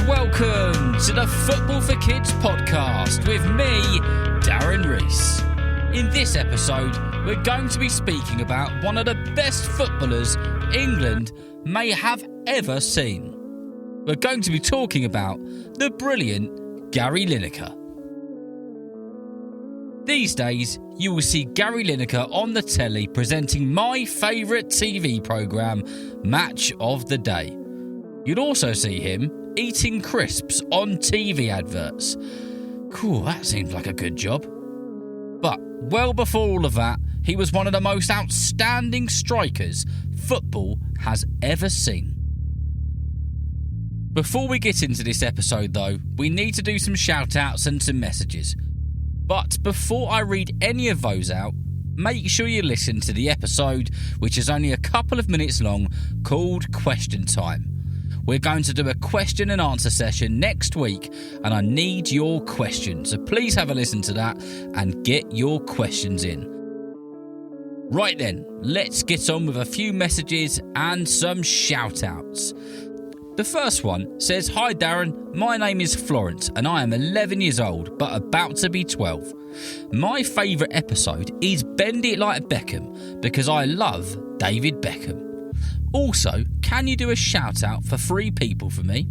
welcome to the Football for Kids podcast with me, Darren Rees. In this episode, we're going to be speaking about one of the best footballers England may have ever seen. We're going to be talking about the brilliant Gary Lineker. These days, you will see Gary Lineker on the telly presenting my favourite TV programme, Match of the Day. You'd also see him eating crisps on TV adverts. Cool, that seems like a good job. But well before all of that, he was one of the most outstanding strikers football has ever seen. Before we get into this episode though, we need to do some shout outs and some messages. But before I read any of those out, make sure you listen to the episode, which is only a couple of minutes long, called Question Time. We're going to do a question and answer session next week, and I need your questions. So please have a listen to that and get your questions in. Right then, let's get on with a few messages and some shout outs. The first one says, "Hi Darren, my name is Florence and I am 11 years old but about to be 12. My favourite episode is Bend It Like Beckham because I love David Beckham. Also, can you do a shout out for 3 people for me?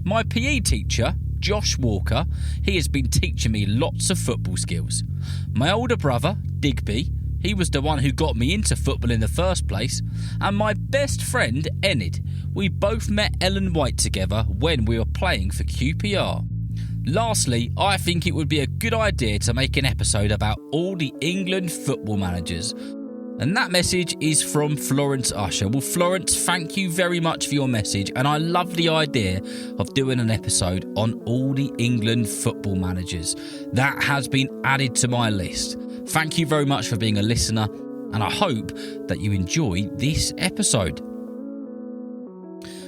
My PE teacher, Josh Walker, he has been teaching me lots of football skills. My older brother, Digby, he was the one who got me into football in the first place. And my best friend, Enid. We both met Ellen White together when we were playing for QPR. Lastly, I think it would be a good idea to make an episode about all the England football managers." And that message is from Florence Usher. Well, Florence, thank you very much for your message. And I love the idea of doing an episode on all the England football managers. That has been added to my list. Thank you very much for being a listener. And I hope that you enjoy this episode.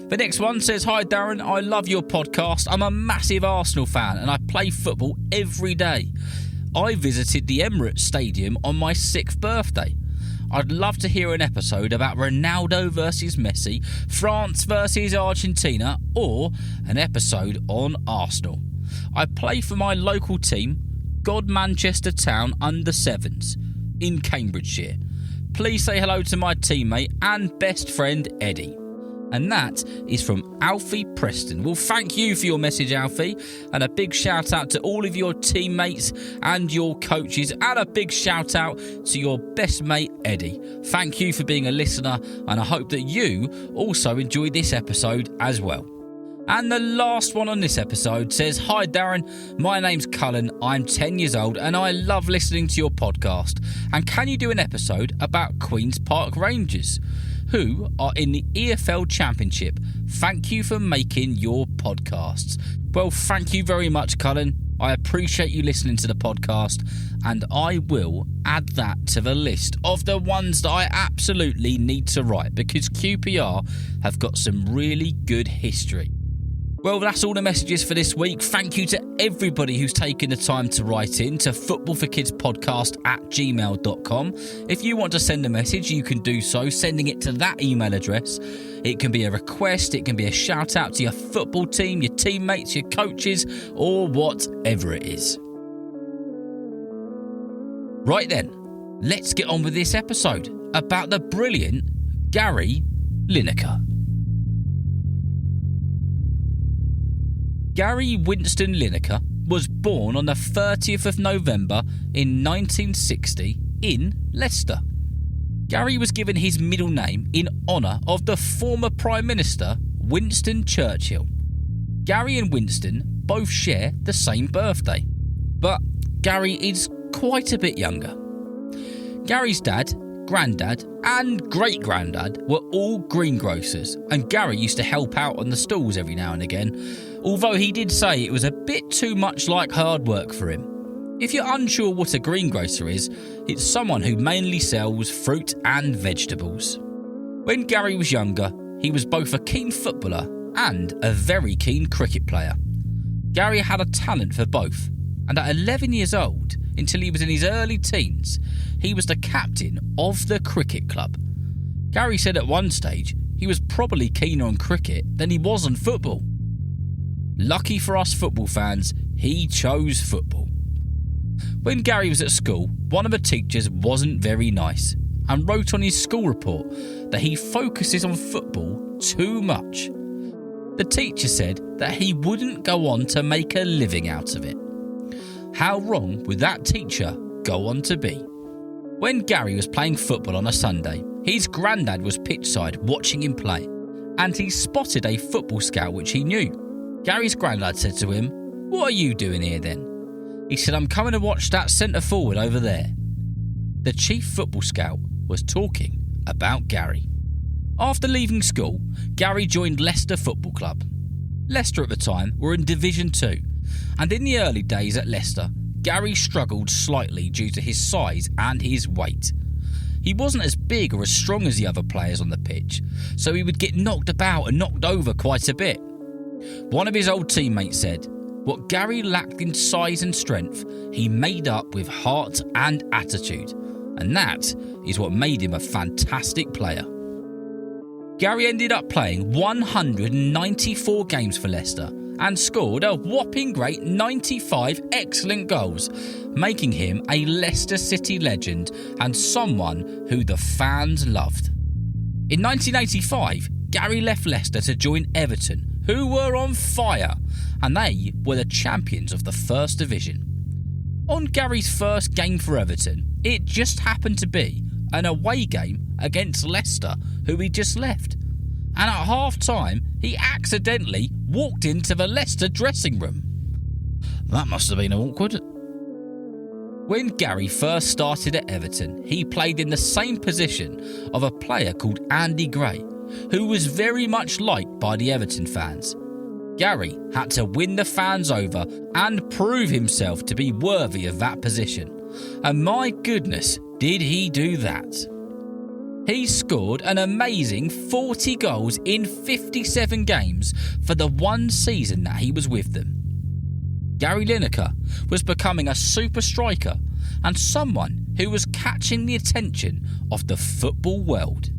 The next one says, "Hi Darren, I love your podcast. I'm a massive Arsenal fan and I play football every day. I visited the Emirates Stadium on my 6th birthday. I'd love to hear an episode about Ronaldo versus Messi, France versus Argentina, or an episode on Arsenal. I play for my local team, God Manchester Town Under-7s, in Cambridgeshire. Please say hello to my teammate and best friend Eddie." And that is from Alfie Preston. Well, thank you for your message, Alfie. And a big shout out to all of your teammates and your coaches. And a big shout out to your best mate, Eddie. Thank you for being a listener. And I hope that you also enjoyed this episode as well. And the last one on this episode says, "Hi Darren, my name's Cullen, I'm 10 years old and I love listening to your podcast. And can you do an episode about Queen's Park Rangers, who are in the EFL Championship? Thank you for making your podcasts." Well, thank you very much, Cullen. I appreciate you listening to the podcast, and I will add that to the list of the ones that I absolutely need to write, because QPR have got some really good history. Well, that's all the messages for this week. Thank you to everybody who's taken the time to write in to footballforkidspodcast@gmail.com. If you want to send a message, you can do so, sending it to that email address. It can be a request, it can be a shout out to your football team, your teammates, your coaches, or whatever it is. Right then, let's get on with this episode about the brilliant Gary Lineker. Gary Winston Lineker was born on the 30th of November in 1960 in Leicester. Gary was given his middle name in honour of the former Prime Minister Winston Churchill. Gary and Winston both share the same birthday, but Gary is quite a bit younger. Gary's dad, granddad and great-granddad were all greengrocers, and Gary used to help out on the stalls every now and again, although he did say it was a bit too much like hard work for him. If you're unsure what a greengrocer is, it's someone who mainly sells fruit and vegetables. When Gary was younger, he was both a keen footballer and a very keen cricket player. Gary had a talent for both, and at 11 years old, until he was in his early teens, he was the captain of the cricket club. Gary said at one stage he was probably keener on cricket than he was on football. Lucky for us football fans, he chose football. When Gary was at school, one of the teachers wasn't very nice and wrote on his school report that he focuses on football too much. The teacher said that he wouldn't go on to make a living out of it. How wrong would that teacher go on to be? When Gary was playing football on a Sunday, his granddad was pitchside watching him play, and he spotted a football scout which he knew. Gary's granddad said to him, "What are you doing here then?" He said, "I'm coming to watch that centre forward over there." The chief football scout was talking about Gary. After leaving school, Gary joined Leicester Football Club. Leicester at the time were in Division 2, and in the early days at Leicester, Gary struggled slightly due to his size and his weight. He wasn't as big or as strong as the other players on the pitch, so he would get knocked about and knocked over quite a bit. One of his old teammates said, what Gary lacked in size and strength, he made up with heart and attitude, and that is what made him a fantastic player. Gary ended up playing 194 games for Leicester and scored a whopping great 95 excellent goals, making him a Leicester City legend and someone who the fans loved. In 1985, Gary left Leicester to join Everton, who were on fire, and they were the champions of the First Division. On Gary's first game for Everton, it just happened to be an away game against Leicester, who he just left. And at half-time, he accidentally walked into the Leicester dressing room. That must have been awkward. When Gary first started at Everton, he played in the same position of a player called Andy Gray, who was very much liked by the Everton fans. Gary had to win the fans over and prove himself to be worthy of that position. And my goodness, did he do that? He scored an amazing 40 goals in 57 games for the one season that he was with them. Gary Lineker was becoming a super striker and someone who was catching the attention of the football world.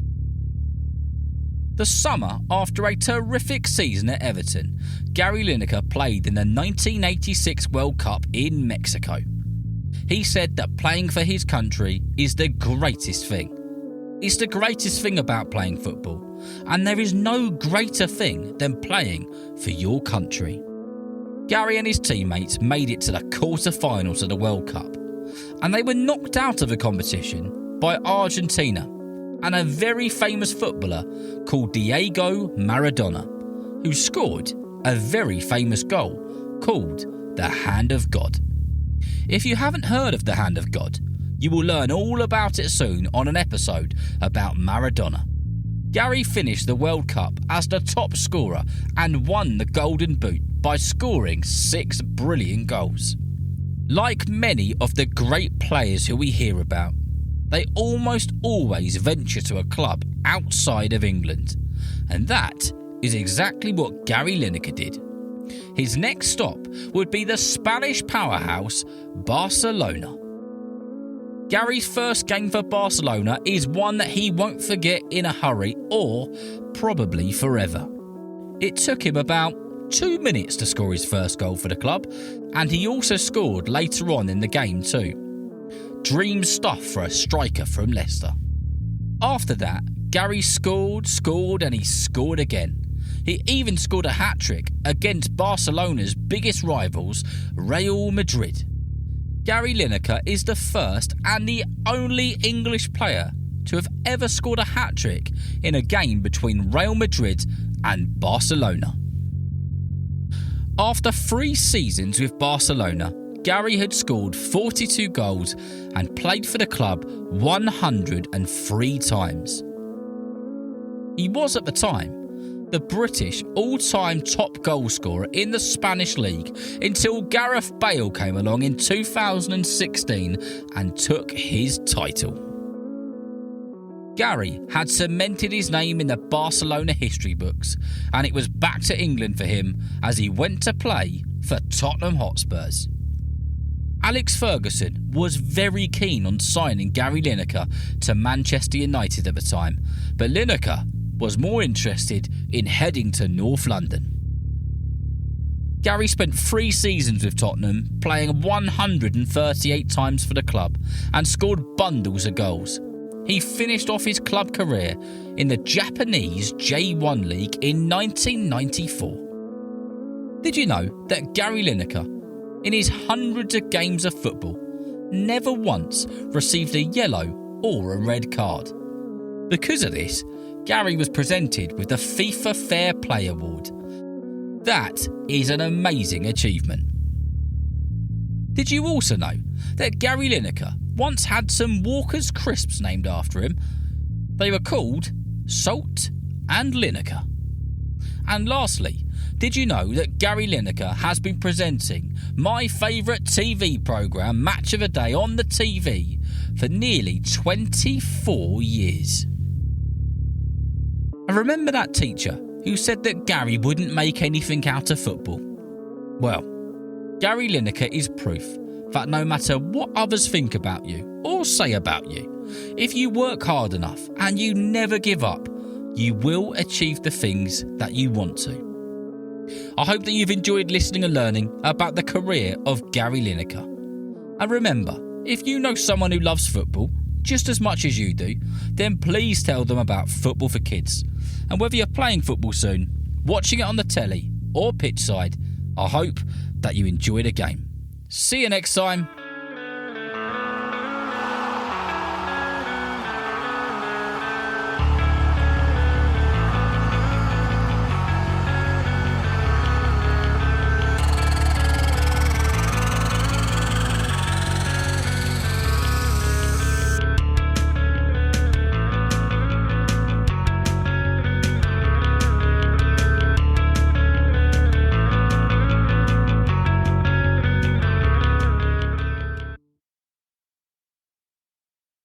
The summer after a terrific season at Everton, Gary Lineker played in the 1986 World Cup in Mexico. He said that playing for his country is the greatest thing. It's the greatest thing about playing football, and there is no greater thing than playing for your country. Gary and his teammates made it to the quarter-finals of the World Cup, and they were knocked out of the competition by Argentina and a very famous footballer called Diego Maradona, who scored a very famous goal called the Hand of God. If you haven't heard of the Hand of God, you will learn all about it soon on an episode about Maradona. Gary finished the World Cup as the top scorer and won the Golden Boot by scoring 6 brilliant goals. Like many of the great players who we hear about, they almost always venture to a club outside of England, and that is exactly what Gary Lineker did. His next stop would be the Spanish powerhouse Barcelona. Gary's first game for Barcelona is one that he won't forget in a hurry or probably forever. It took him about 2 minutes to score his first goal for the club, and he also scored later on in the game too. Dream stuff for a striker from Leicester. After that, Gary scored and he scored again. He even scored a hat-trick against Barcelona's biggest rivals, Real Madrid. Gary Lineker is the first and the only English player to have ever scored a hat-trick in a game between Real Madrid and Barcelona. After 3 seasons with Barcelona, Gary had scored 42 goals and played for the club 103 times. He was at the time the British all-time top goal scorer in the Spanish League until Gareth Bale came along in 2016 and took his title. Gary had cemented his name in the Barcelona history books, and it was back to England for him as he went to play for Tottenham Hotspurs. Alex Ferguson was very keen on signing Gary Lineker to Manchester United at the time, but Lineker was more interested in heading to North London. Gary spent 3 seasons with Tottenham, playing 138 times for the club and scored bundles of goals. He finished off his club career in the Japanese J1 League in 1994. Did you know that Gary Lineker, in his hundreds of games of football, never once received a yellow or a red card? Because of this, Gary was presented with the FIFA Fair Play Award. That is an amazing achievement. Did you also know that Gary Lineker once had some Walker's crisps named after him? They were called Salt and Lineker. And lastly, did you know that Gary Lineker has been presenting my favourite TV programme, Match of the Day, on the TV for nearly 24 years? I remember that teacher who said that Gary wouldn't make anything out of football. Well, Gary Lineker is proof that no matter what others think about you or say about you, if you work hard enough and you never give up, you will achieve the things that you want to. I hope that you've enjoyed listening and learning about the career of Gary Lineker. And remember, if you know someone who loves football just as much as you do, then please tell them about Football for Kids. And whether you're playing football soon, watching it on the telly or pitch side, I hope that you enjoy the game. See you next time.